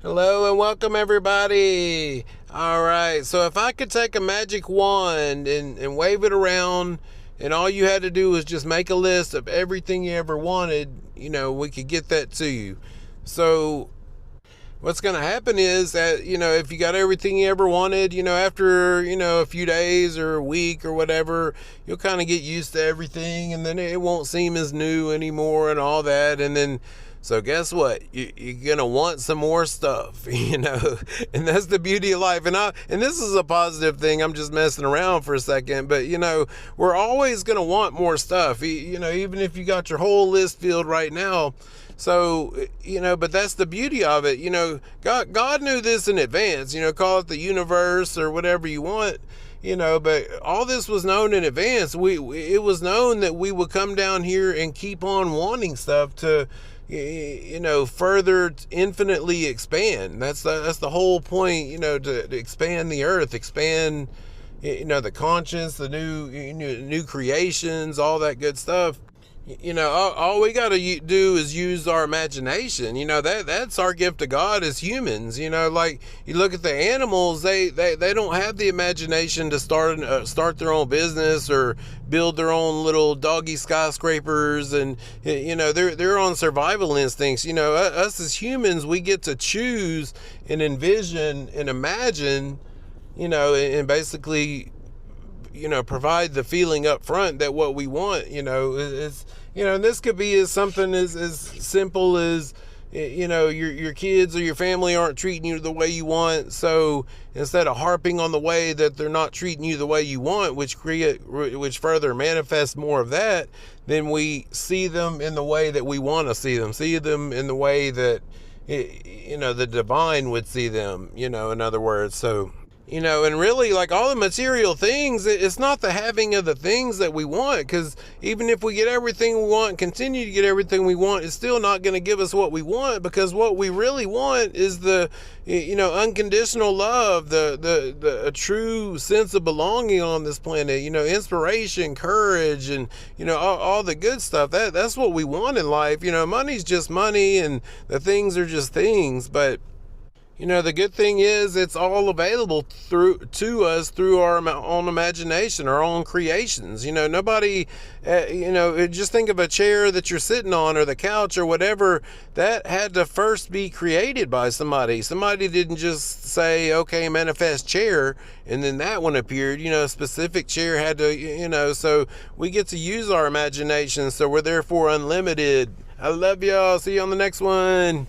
Hello and welcome everybody. Alright, so if I could take a magic wand and wave it around and all you had to do was just make a list of everything you ever wanted, we could get that to you. So what's going to happen is that, if you got everything you ever wanted, after, a few days or a week or whatever, you'll kind of get used to everything and then it won't seem as new anymore and all that. And then, so guess what? You're going to want some more stuff, and that's the beauty of life. And this is a positive thing. I'm just messing around for a second, but we're always going to want more stuff, even if you got your whole list filled right now. So, but that's the beauty of it. God knew this in advance, call it the universe or whatever you want, but all this was known in advance. It was known that we would come down here and keep on wanting stuff to, further infinitely expand. That's the whole point, to expand the earth, expand, the conscience, the new creations, all that good stuff. All we got to do is use our imagination. That's our gift to God as humans. Like you look at the animals, they don't have the imagination to start their own business or build their own little doggy skyscrapers, and they're on survival instincts. Us as humans, we get to choose and envision and imagine, and basically provide the feeling up front that what we want, is, and this could be as something as simple as, your kids or your family aren't treating you the way you want. So instead of harping on the way that they're not treating you the way you want, which further manifests more of that, then we see them in the way that we want to see them in the way that, the divine would see them, in other words. So, and really, like all the material things, it's not the having of the things that we want, because even if we get everything we want, continue to get everything we want, it's still not going to give us what we want, because what we really want is the, unconditional love, a true sense of belonging on this planet, inspiration, courage, and, all the good stuff. That's what we want in life. Money's just money, and the things are just things, but the good thing is it's all available to us through our own imagination, our own creations. Nobody, just think of a chair that you're sitting on or the couch or whatever, that had to first be created by somebody. Somebody didn't just say, okay, manifest chair, and then that one appeared. A specific chair had to, so we get to use our imagination, so we're therefore unlimited. I love y'all. See you on the next one.